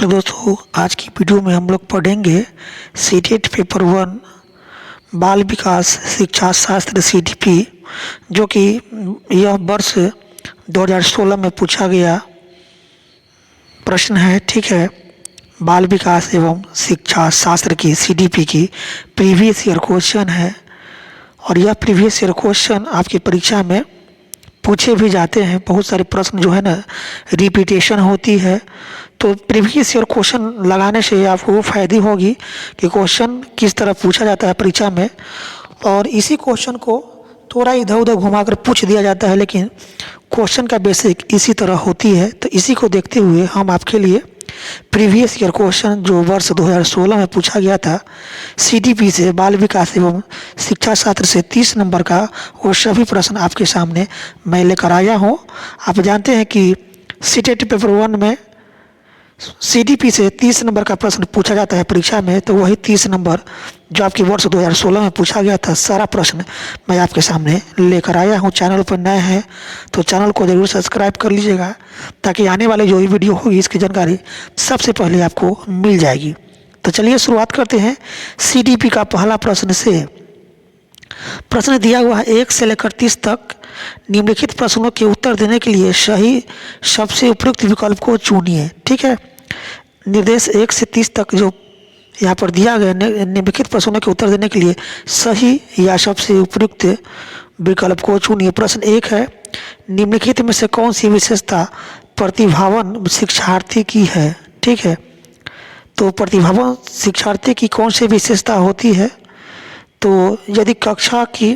नमस्कार दोस्तों, आज की वीडियो में हम लोग पढ़ेंगे सीटेट पेपर 1 बाल विकास शिक्षा शास्त्र सीटीपी, जो कि यह वर्ष 2016 में पूछा गया प्रश्न है। ठीक है, बाल विकास एवं शिक्षा शास्त्र की सीटीपी की प्रीवियस ईयर क्वेश्चन है और यह प्रीवियस ईयर क्वेश्चन आपकी परीक्षा में पूछे भी जाते हैं। बहुत सारे प्रश्न जो है ना रिपीटेशन होती है, तो प्रीवियस ईयर क्वेश्चन लगाने से आपको फायदा होगी कि क्वेश्चन किस तरह पूछा जाता है परीक्षा में, और इसी क्वेश्चन को थोड़ा इधर उधर घुमाकर पूछ दिया जाता है, लेकिन क्वेश्चन का बेसिक इसी तरह होती है। तो इसी को देखते हुए हम आपके लिए प्रीवियस ईयर क्वेश्चन जो वर्ष 2016 में पूछा गया था सीटीपी से, बाल विकास एवं शिक्षा शास्त्र से 30 नंबर का, वो सभी प्रश्न आपके सामने मैं लेकर आया हूँ। आप जानते हैं कि सीटेट पेपर 1 में सीटीपी से 30 नंबर का प्रश्न पूछा जाता है परीक्षा में, तो वही 30 नंबर जो आपके वर्ष 2016 में पूछा गया था, सारा प्रश्न मैं आपके सामने लेकर आया हूँ। चैनल पर नए हैं तो चैनल को ज़रूर सब्सक्राइब कर लीजिएगा, ताकि आने वाले जो भी वीडियो होगी इसकी जानकारी सबसे पहले आपको मिल जाएगी। तो चलिए शुरुआत करते हैं सीटीपी का पहला प्रश्न से। प्रश्न दिया हुआ है 1 से लेकर 30 तक निम्नलिखित प्रश्नों के उत्तर देने के लिए सही सबसे उपयुक्त विकल्प को चुनिए। ठीक है, निर्देश 1 से 30 तक जो यहाँ पर दिया गया, निम्नलिखित प्रश्नों के उत्तर देने के लिए सही या सबसे उपयुक्त विकल्प को चुनिए। प्रश्न 1 है, निम्नलिखित में से कौन सी विशेषता प्रतिभावान शिक्षार्थी की है। ठीक है, तो प्रतिभावान शिक्षार्थी की कौन सी विशेषता होती है, तो यदि कक्षा की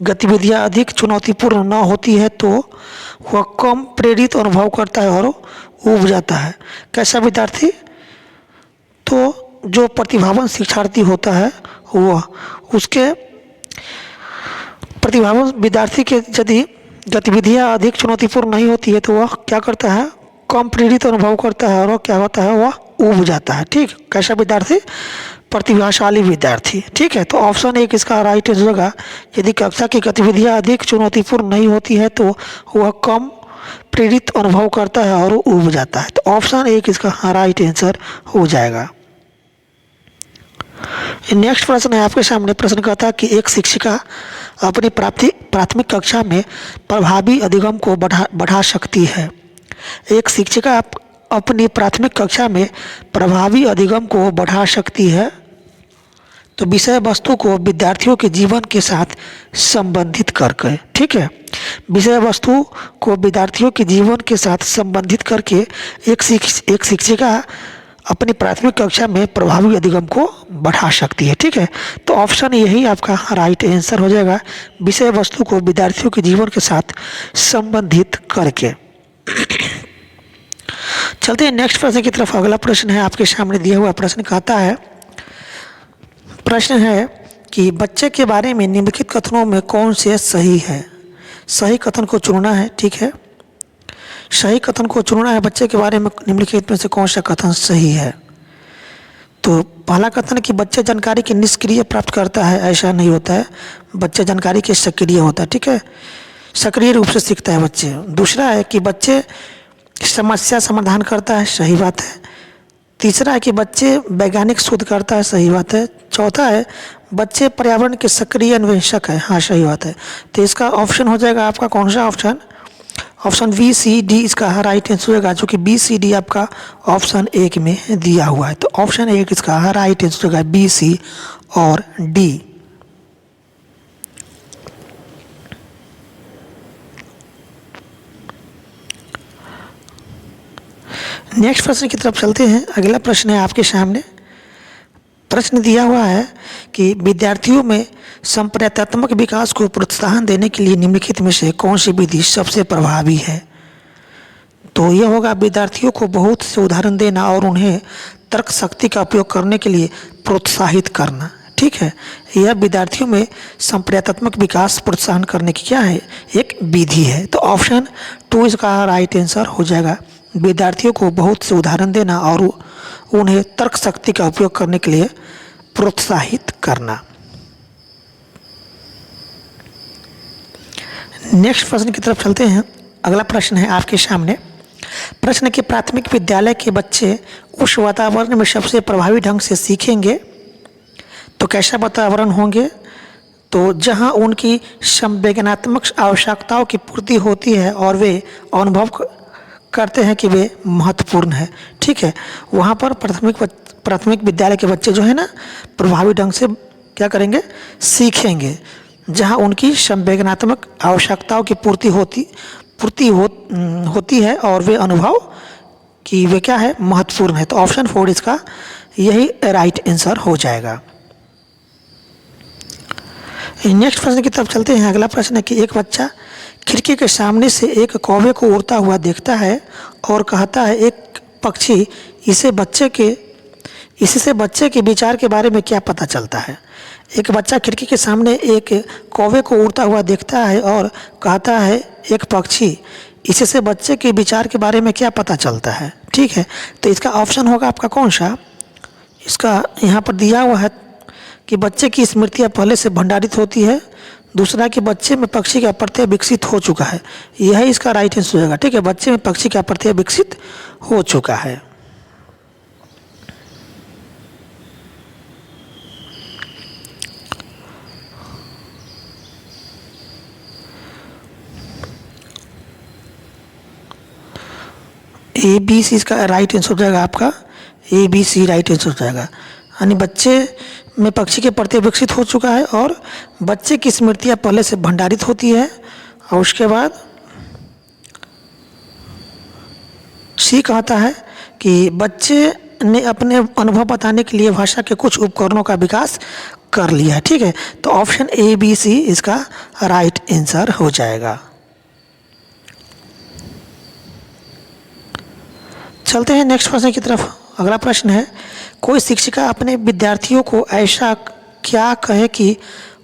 गतिविधियां अधिक चुनौतीपूर्ण न होती है तो वह कम प्रेरित अनुभव करता है और ऊब जाता है। कैसा विद्यार्थी, तो जो प्रतिभावान शिक्षार्थी होता है वह, उसके प्रतिभावान विद्यार्थी के यदि गतिविधियां अधिक चुनौतीपूर्ण नहीं होती है तो वह क्या करता है, कम प्रेरित अनुभव करता है और क्या होता है, वह ऊब जाता है। ठीक, कैसा विद्यार्थी, प्रतिभाशाली विद्यार्थी। ठीक है, तो ऑप्शन 1 इसका राइट आंसर होगा। यदि कक्षा की गतिविधियां अधिक चुनौतीपूर्ण नहीं होती है तो वह कम प्रेरित अनुभव करता है और ऊब जाता है। तो ऑप्शन 1 इसका राइट आंसर हो जाएगा। नेक्स्ट प्रश्न है आपके सामने। प्रश्न कहता है कि एक शिक्षिका अपनी प्राथमिक कक्षा में प्रभावी अधिगम को बढ़ा सकती है। एक शिक्षिका अपनी प्राथमिक कक्षा में प्रभावी अधिगम को बढ़ा सकती है तो विषय वस्तु को विद्यार्थियों के जीवन के साथ संबंधित करके। ठीक है, विषय वस्तु को विद्यार्थियों के जीवन के साथ संबंधित करके एक शिक्षिका अपनी प्राथमिक कक्षा में प्रभावी अधिगम को बढ़ा सकती है। ठीक है, तो ऑप्शन यही आपका राइट आंसर हो जाएगा, विषय वस्तु को विद्यार्थियों के जीवन के साथ संबंधित करके। चलते हैं नेक्स्ट प्रश्न की तरफ। अगला प्रश्न है आपके सामने दिया हुआ प्रश्न कहता है, प्रश्न है कि बच्चे के बारे में निम्नलिखित कथनों में कौन से सही है। सही कथन को चुनना है। ठीक है, सही कथन को चुनना है, बच्चे के बारे में निम्नलिखित में से कौन सा कथन सही है। तो पहला कथन कि बच्चे जानकारी की निष्क्रिय प्राप्त करता है, ऐसा नहीं होता है, बच्चे जानकारी के सक्रिय होता है। ठीक है, सक्रिय रूप से सीखता है बच्चे। दूसरा है कि बच्चे समस्या समाधान करता है, सही बात है। तीसरा है कि बच्चे वैज्ञानिक शोध करता है, सही बात है। चौथा है बच्चे पर्यावरण के सक्रिय अन्वेषक है, हाँ सही बात है। तो इसका ऑप्शन हो जाएगा आपका कौन सा option, option B C D इसका राइट आंसर होगा, जो कि बी सी डी आपका ऑप्शन 1 में दिया हुआ है। तो ऑप्शन 1 इसका राइट आंसर होगा बी सी और डी। नेक्स्ट प्रश्न की तरफ चलते हैं। अगला प्रश्न है आपके सामने। प्रश्न दिया हुआ है कि विद्यार्थियों में संप्रदायात्मक विकास को प्रोत्साहन देने के लिए निम्नलिखित में से कौन सी विधि सबसे प्रभावी है। तो यह होगा विद्यार्थियों को बहुत से उदाहरण देना और उन्हें तर्क शक्ति का उपयोग करने के लिए प्रोत्साहित करना। ठीक है, यह विद्यार्थियों में संप्रदायात्मक विकास प्रोत्साहन करने की क्या है, एक विधि है। तो ऑप्शन 2 इसका राइट आंसर हो जाएगा, विद्यार्थियों को बहुत से उदाहरण देना और उन्हें तर्क शक्ति का उपयोग करने के लिए प्रोत्साहित करना। नेक्स्ट प्रश्न की तरफ चलते हैं। अगला प्रश्न है आपके सामने। प्रश्न कि प्राथमिक विद्यालय के बच्चे उस वातावरण में सबसे प्रभावी ढंग से सीखेंगे तो कैसा वातावरण होंगे? तो जहां उनकी संवेदनात्मक आवश्यकताओं की पूर्ति होती है और वे अनुभव करते हैं कि वे महत्वपूर्ण है। ठीक है, वहाँ पर प्राथमिक विद्यालय के बच्चे जो है ना प्रभावी ढंग से क्या करेंगे? सीखेंगे। जहाँ उनकी संवेदनात्मक आवश्यकताओं की होती है और वे अनुभव कि वे क्या है? महत्वपूर्ण है। तो ऑप्शन 4 इसका यही राइट आंसर हो जाएगा। नेक्स्ट प्रश्न की तरफ चलते हैं। अगला प्रश्न है कि एक बच्चा खिड़की के सामने से एक कौवे को उड़ता हुआ देखता है और कहता है एक पक्षी इससे बच्चे के विचार के बारे में क्या पता चलता है? एक बच्चा खिड़की के सामने एक कौवे को उड़ता हुआ देखता है और कहता है एक पक्षी इससे बच्चे के विचार के बारे में क्या पता चलता है? ठीक है, तो इसका ऑप्शन होगा आपका कौन सा? इसका यहाँ पर दिया हुआ है कि बच्चे की स्मृतियाँ पहले से भंडारित होती है, दूसरा कि बच्चे में पक्षी का प्रत्यय विकसित हो चुका है। यही इसका राइट आंसर होगा। ठीक है, बच्चे में पक्षी का प्रत्यय विकसित हो चुका है। ABC इसका राइट आंसर हो जाएगा आपका। ABC राइट आंसर हो जाएगा। यानी बच्चे में पक्षी के प्रति विकसित हो चुका है और बच्चे की स्मृतियाँ पहले से भंडारित होती है। और उसके बाद सी कहता है कि बच्चे ने अपने अनुभव बताने के लिए भाषा के कुछ उपकरणों का विकास कर लिया है। ठीक है, तो ऑप्शन ABC इसका राइट आंसर हो जाएगा। चलते हैं नेक्स्ट प्रश्न की तरफ। अगला प्रश्न है कोई शिक्षिका अपने विद्यार्थियों को ऐसा क्या कहे कि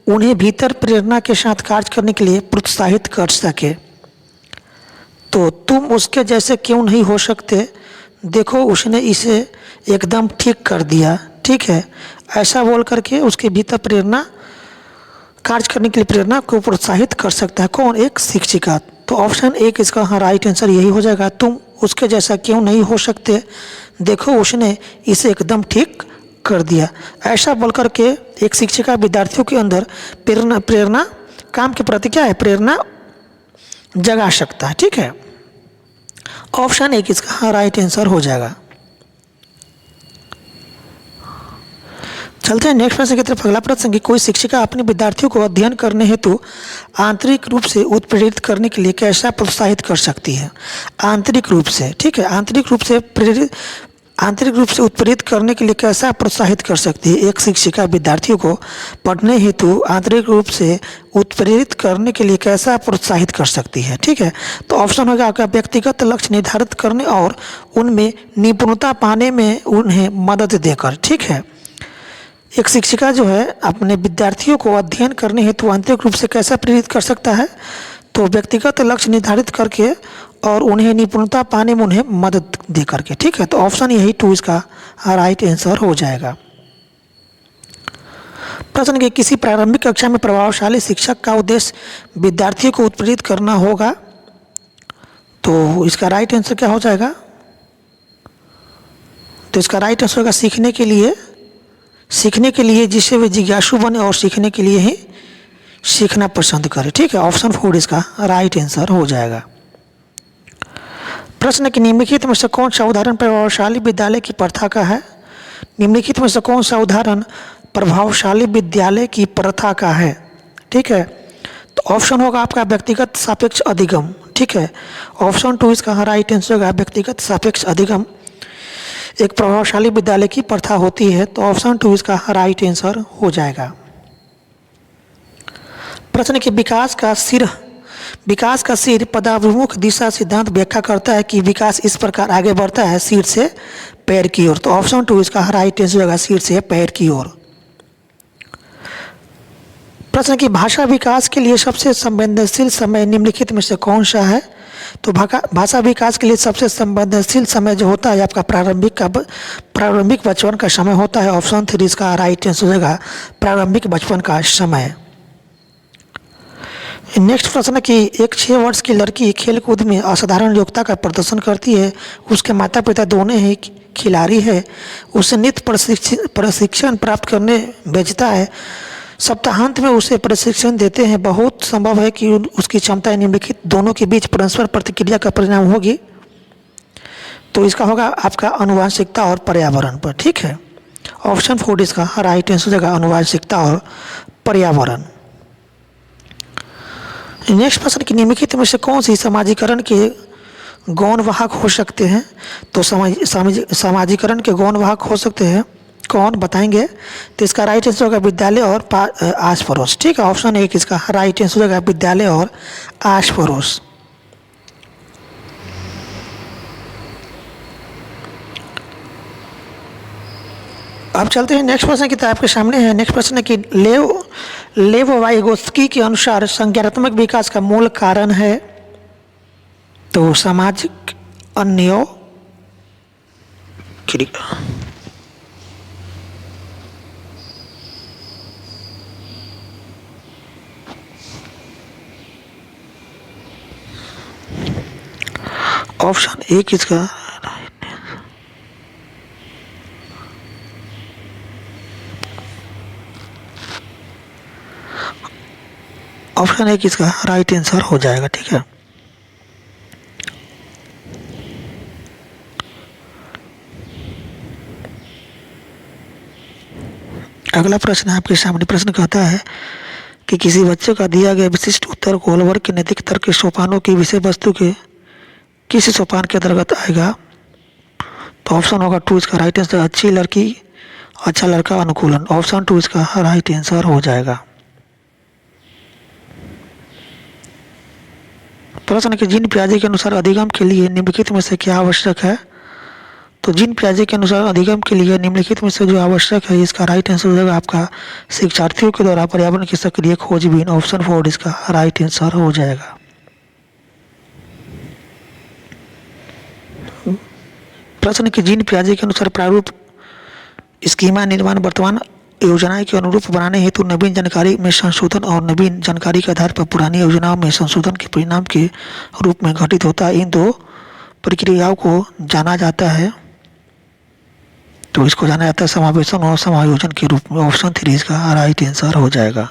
उन्हें भीतर प्रेरणा के साथ कार्य करने के लिए प्रोत्साहित कर सके? तो तुम उसके जैसे क्यों नहीं हो सकते, देखो उसने इसे एकदम ठीक कर दिया। ठीक है, ऐसा बोल करके उसके भीतर कार्य करने के लिए प्रेरणा को प्रोत्साहित कर सकता है कौन? एक शिक्षिका। तो ऑप्शन 1 इसका हाँ राइट आंसर यही हो जाएगा। तुम उसके जैसा क्यों नहीं हो सकते, देखो उसने इसे एकदम ठीक कर दिया। ऐसा बोल करके एक शिक्षिका विद्यार्थियों के अंदर प्रेरणा काम के प्रति क्या है? प्रेरणा जगा सकता है। ठीक है, ऑप्शन 1 इसका हाँ राइट आंसर हो जाएगा। चलते हैं नेक्स्ट प्रश्न की तरफ। अगला प्रश्न कि कोई शिक्षिका अपने विद्यार्थियों को अध्ययन करने हेतु आंतरिक रूप से उत्प्रेरित करने के लिए कैसा प्रोत्साहित कर सकती है? आंतरिक रूप से। ठीक है, आंतरिक रूप से उत्प्रेरित करने के लिए कैसा प्रोत्साहित कर सकती है? एक शिक्षिका विद्यार्थियों को पढ़ने हेतु आंतरिक रूप से उत्प्रेरित करने के लिए कैसा प्रोत्साहित कर सकती है? ठीक है, तो ऑप्शन होगा आपका व्यक्तिगत लक्ष्य निर्धारित करने और उनमें निपुणता पाने में उन्हें मदद देकर। ठीक है, एक शिक्षिका जो है अपने विद्यार्थियों को अध्ययन करने हेतु आंतरिक रूप से कैसा प्रेरित कर सकता है? तो व्यक्तिगत लक्ष्य निर्धारित करके और उन्हें निपुणता पाने में उन्हें मदद दे करके। ठीक है, तो ऑप्शन यही 2 इसका राइट आंसर हो जाएगा। प्रश्न के किसी प्रारंभिक कक्षा में प्रभावशाली शिक्षक का उद्देश्य विद्यार्थियों को उत्प्रेरित करना होगा, तो इसका राइट आंसर क्या हो जाएगा? तो इसका राइट आंसर होगा सीखने के लिए जिससे वे जिज्ञासु बने और सीखने के लिए ही सीखना पसंद करें। ठीक है, ऑप्शन 4 इसका राइट आंसर हो जाएगा। प्रश्न कि निम्नलिखित में से कौन सा उदाहरण प्रभावशाली विद्यालय की प्रथा का है? निम्नलिखित में से कौन सा उदाहरण प्रभावशाली विद्यालय की प्रथा का है? ठीक है, तो ऑप्शन होगा आपका व्यक्तिगत सापेक्ष अधिगम। ठीक है, ऑप्शन 2 इसका राइट आंसर होगा व्यक्तिगत सापेक्ष अधिगम एक प्रभावशाली विद्यालय की प्रथा होती है। तो ऑप्शन 2 इसका राइट आंसर हो जाएगा। प्रश्न के विकास का सिर पदाभिमुख दिशा सिद्धांत व्याख्या करता है कि विकास इस प्रकार आगे बढ़ता है सिर से पैर की ओर। तो ऑप्शन 2 इसका राइट आंसर होगा सिर से पैर की ओर। प्रश्न की भाषा विकास के लिए सबसे संवेदनशील समय निम्नलिखित में से कौन सा है? तो भाषा विकास के लिए सबसे संवेदनशील समय जो होता है आपका प्रारंभिक बचपन का समय होता है। ऑप्शन 3 इसका राइट आंसर होगा प्रारंभिक बचपन का समय। नेक्स्ट प्रश्न है कि एक 6 वर्ष की लड़की खेलकूद में असाधारण योग्यता का प्रदर्शन करती है। उसके माता पिता दोनों ही खिलाड़ी है। उसे नित्य प्रशिक्षण प्राप्त करने भेजता है। सप्ताहांत में उसे प्रशिक्षण देते हैं। बहुत संभव है कि उसकी क्षमता निम्नलिखित दोनों के बीच परस्पर प्रतिक्रिया का परिणाम होगी। तो इसका होगा आपका आनुवंशिकता और पर्यावरण पर। ठीक है, ऑप्शन 4 इसका राइट आंसर हो जाएगा, आनुवंशिकता और पर्यावरण। नेक्स्ट प्रश्न की निम्नलिखित में से कौन सी समाजीकरण के गौण वाहक हो सकते हैं? तो समाजीकरण के गौण वाहक हो सकते हैं कौन, बताएंगे? तो इसका राइट आंसर होगा विद्यालय और आस पड़ोस। ठीक है, ऑप्शन 1 इसका राइट आंसर होगा विद्यालय और आस पड़ोस। अब चलते हैं नेक्स्ट प्रश्न की तरफ आपके सामने है। नेक्स्ट प्रश्न है कि लेव वाइगोत्स्की के अनुसार संज्ञानात्मक विकास का मूल कारण है। तो सामाजिक अन्योन्य क्रिया। ऑप्शन 1 इसका ऑप्शन 1 इसका राइट आंसर हो जाएगा। ठीक है, अगला प्रश्न आपके सामने। प्रश्न कहता है कि किसी बच्चे का दिया गया विशिष्ट उत्तर को होलवर्ग के नैतिक तर्क के सोपानों की विषय वस्तु के किस सोपान के अंतर्गत आएगा? तो ऑप्शन होगा 2 इसका राइट आंसर, अच्छी लड़की अच्छा लड़का अनुकूलन। ऑप्शन 2 इसका राइट आंसर हो जाएगा। प्रश्न के जीन पियाजे के अनुसार अधिगम के लिए निम्नलिखित में से क्या आवश्यक है? तो जीन पियाजे के अनुसार अधिगम के लिए निम्नलिखित में से जो आवश्यक है, इसका राइट आंसर हो जाएगा आपका शिक्षार्थियों के द्वारा पर्यावरण की सक्रिय खोजबीन। ऑप्शन 4 इसका राइट आंसर हो जाएगा। प्रश्न के जीन पियाजे के अनुसार प्रारूप स्कीमा निर्माण वर्तमान योजनाएं के अनुरूप बनाने हेतु नवीन जानकारी में संशोधन और नवीन जानकारी के आधार पर पुरानी योजनाओं में संशोधन के परिणाम के रूप में घटित होता है। इन दो प्रक्रियाओं को जाना जाता है, तो इसको जाना जाता है समावेशन और समायोजन के रूप में। ऑप्शन 3 इसका राइट आंसर हो जाएगा।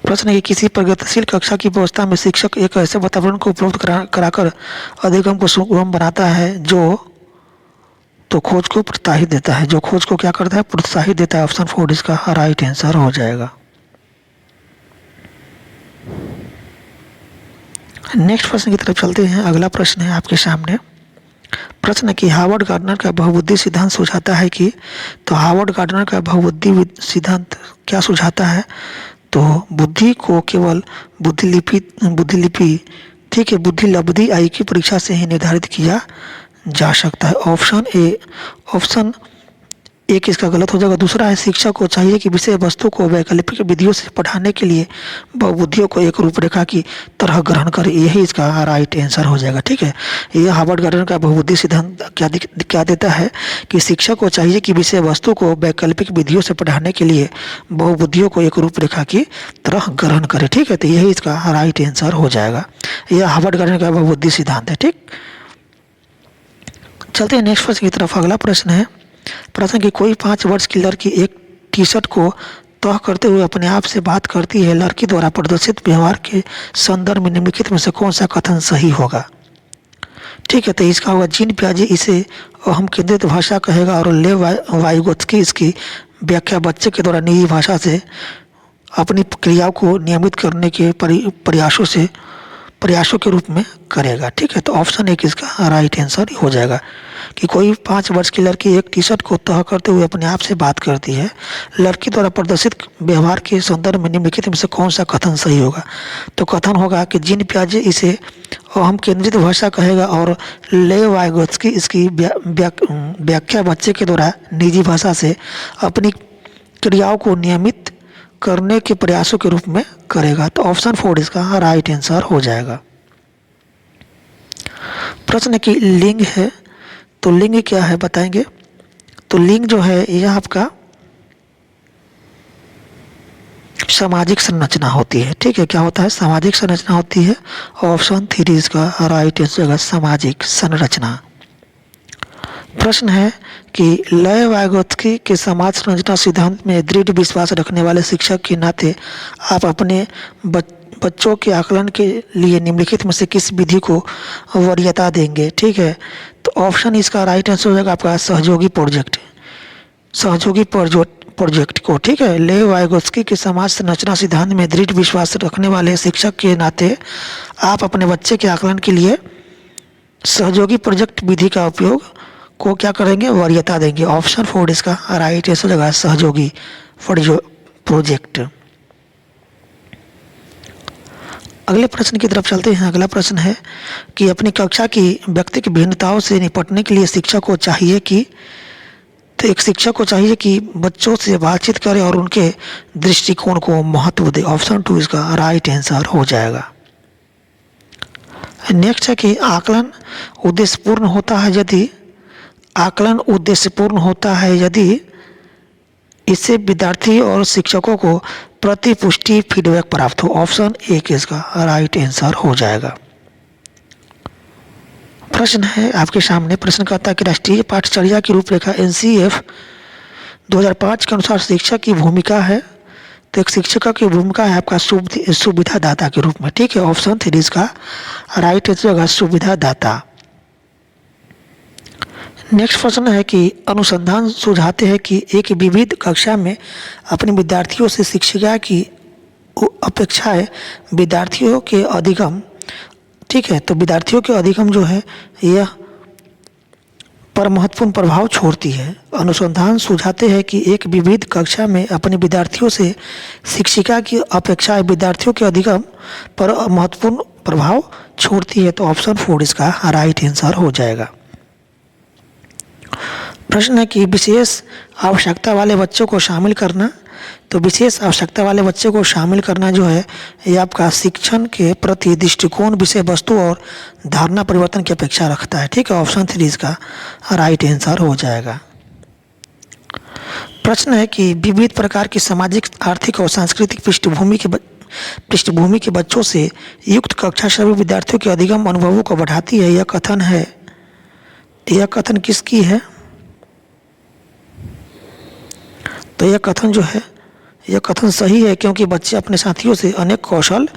प्रश्न है किसी प्रगतिशील कक्षा की व्यवस्था में शिक्षक एक ऐसे वातावरण को उपलब्ध कराकर अधिगम को सुगम बनाता है जो तो खोज को प्रोत्साहित देता है। जो खोज को क्या करता है? प्रोत्साहित देता है। ऑप्शन 4 इसका राइट आंसर हो जाएगा। नेक्स्ट प्रश्न की तरफ चलते हैं। अगला प्रश्न है आपके सामने। प्रश्न है कि हार्वर्ड गार्डनर का बहुबुद्धि सिद्धांत सुझाता है कि, तो हार्वर्ड गार्डनर का बहुबुद्धि सिद्धांत क्या सुझाता है? तो बुद्धि को केवल बुद्धिलिपि ठीक है, बुद्धिलब्धि आई की परीक्षा से ही निर्धारित किया जा सकता है। ऑप्शन 1 इसका गलत हो जाएगा। दूसरा है शिक्षक को चाहिए कि विषय वस्तु को वैकल्पिक विधियों से पढ़ाने के लिए बहुबुद्धियों को एक रूपरेखा की तरह ग्रहण करे। यही इसका राइट आंसर हो जाएगा। ठीक है, यह हार्वर्ड गार्डनर का बहुबुद्धि सिद्धांत क्या देता है कि शिक्षक को चाहिए कि विषय वस्तु को वैकल्पिक विधियों से पढ़ाने के लिए बहुबुद्धियों को एक रूपरेखा की तरह ग्रहण करे। ठीक है, तो यही इसका राइट आंसर हो जाएगा। यह हार्वर्ड गार्डनर का बहुबुद्धि सिद्धांत है। ठीक, चलते हैं नेक्स्ट प्रश्न की तरफ। अगला प्रश्न है। प्रश्न की कोई 5 वर्ष की लड़की एक टी शर्ट को तह करते हुए अपने आप से बात करती है। लड़की द्वारा प्रदर्शित व्यवहार के संदर्भ में निम्नलिखित में से कौन सा कथन सही होगा? ठीक है, तो इसका होगा जीन पियाजे इसे अहम केंद्रित भाषा कहेगा और लेव वाइगोत्स्की इसकी व्याख्या बच्चे के द्वारा निजी भाषा से अपनी क्रियाओं को नियमित करने के प्रयासों के रूप में करेगा। ठीक है, तो ऑप्शन 1 इसका राइट आंसर हो जाएगा कि कोई 5 वर्ष की लड़की एक टी शर्ट को तह करते हुए अपने आप से बात करती है। लड़की द्वारा प्रदर्शित व्यवहार के संदर्भ में निम्नलिखित में से कौन सा कथन सही होगा? तो कथन होगा कि जीन पियाजे इसे अहम केंद्रित भाषा कहेगा और लेव वाइगोत्स्की इसकी व्याख्या बच्चे के द्वारा निजी भाषा से अपनी क्रियाओं को नियमित करने के प्रयासों के रूप में करेगा। तो ऑप्शन 4 इसका राइट आंसर हो जाएगा। प्रश्न की लिंग है, तो लिंग क्या है बताएंगे? तो लिंग जो है यह आपका सामाजिक संरचना होती है। ठीक है, क्या होता है? सामाजिक संरचना होती है। ऑप्शन 3 इसका राइट आंसर होगा सामाजिक संरचना। प्रश्न है कि लय वाइगोत्स्की के समाज संरचना सिद्धांत में दृढ़ विश्वास रखने वाले शिक्षक के नाते आप अपने बच्चों के आकलन के लिए निम्नलिखित में से किस विधि को वरीयता देंगे? ठीक है, तो ऑप्शन इसका राइट आंसर हो जाएगा आपका सहयोगी प्रोजेक्ट, सहयोगी प्रोजेक्ट को। ठीक है, ले वाइगोत्स्की के समाज संरचना सिद्धांत में दृढ़ विश्वास रखने वाले शिक्षक के नाते आप अपने बच्चे के आकलन के लिए सहयोगी प्रोजेक्ट विधि का उपयोग को क्या करेंगे? वरीयता देंगे। ऑप्शन 4 इसका राइट आंसर होगा सहयोगी प्रोजेक्ट। अगले प्रश्न की तरफ चलते हैं। अगला प्रश्न है कि अपनी कक्षा की व्यक्तिगत भिन्नताओं से निपटने के लिए शिक्षक को चाहिए कि बच्चों से बातचीत करे और उनके दृष्टिकोण को महत्व दे। ऑप्शन 2 इसका राइट आंसर हो जाएगा। नेक्स्ट है कि आकलन उद्देश्यपूर्ण होता है यदि इससे विद्यार्थी और शिक्षकों को प्रतिपुष्टि फीडबैक प्राप्त हो। ऑप्शन 1 इसका राइट आंसर हो जाएगा। प्रश्न है आपके सामने। प्रश्न कहता है कि राष्ट्रीय पाठचर्या की रूपरेखा NCF 2005 के अनुसार शिक्षक की भूमिका है, तो एक शिक्षक की भूमिका है आपका सुविधादाता के रूप में। ठीक है, ऑप्शन 3 इसका राइट आंसर होगा सुविधादाता। नेक्स्ट प्रश्न है कि अनुसंधान सुझाते हैं कि एक विविध कक्षा में अपने विद्यार्थियों से शिक्षिका की अपेक्षा है विद्यार्थियों के अधिगम। ठीक है, तो विद्यार्थियों के अधिगम जो है यह पर महत्वपूर्ण प्रभाव छोड़ती है। अनुसंधान सुझाते हैं कि एक विविध कक्षा में अपने विद्यार्थियों से शिक्षिका की अपेक्षा विद्यार्थियों के अधिगम पर महत्वपूर्ण प्रभाव छोड़ती है, तो ऑप्शन 4 इसका राइट आंसर हो जाएगा। प्रश्न है कि विशेष आवश्यकता वाले बच्चों को शामिल करना, तो विशेष आवश्यकता वाले बच्चों को शामिल करना जो है ये आपका शिक्षण के प्रति दृष्टिकोण, विषय वस्तु और धारणा परिवर्तन की अपेक्षा रखता है। ठीक है, ऑप्शन 3 इसका राइट आंसर हो जाएगा। प्रश्न है कि विविध प्रकार की सामाजिक, आर्थिक और सांस्कृतिक पृष्ठभूमि के बच्चों से युक्त कक्षा सभी विद्यार्थियों के अधिगम अनुभवों को बढ़ाती है। यह कथन किसकी है? तो यह कथन जो है यह कथन सही है, क्योंकि बच्चे अपने साथियों से अनेक कौशल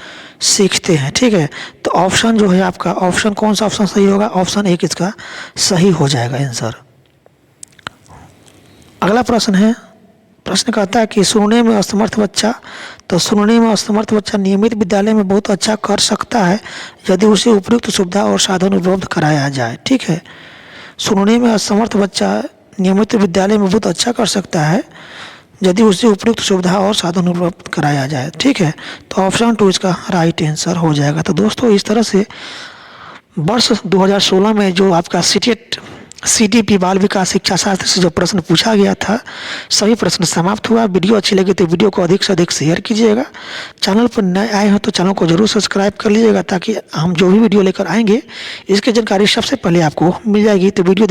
सीखते हैं। ठीक है, तो ऑप्शन जो है आपका ऑप्शन कौन सा ऑप्शन सही होगा? ऑप्शन 1 इसका सही हो जाएगा आंसर। अगला प्रश्न है। प्रश्न कहता है कि सुनने में असमर्थ बच्चा, तो सुनने में असमर्थ बच्चा नियमित विद्यालय में बहुत अच्छा कर सकता है यदि उसे उपयुक्त सुविधा और साधन उपलब्ध कराया जाए। ठीक है, सुनने में असमर्थ बच्चा नियमित विद्यालय में बहुत अच्छा कर सकता है यदि उसे उपयुक्त सुविधा और साधन उपलब्ध कराया जाए। ठीक है, तो ऑप्शन 2 इसका राइट आंसर हो जाएगा। तो दोस्तों, इस तरह से वर्ष 2016 में जो आपका CDP बाल विकास शिक्षा शास्त्र से जो प्रश्न पूछा गया था, सभी प्रश्न समाप्त हुआ। वीडियो अच्छी लगी तो वीडियो को अधिक से अधिक शेयर कीजिएगा। चैनल पर नए आए हैं तो चैनल को जरूर सब्सक्राइब कर लीजिएगा, ताकि हम जो भी वीडियो लेकर आएंगे इसकी जानकारी सबसे पहले आपको मिल जाएगी। तो वीडियो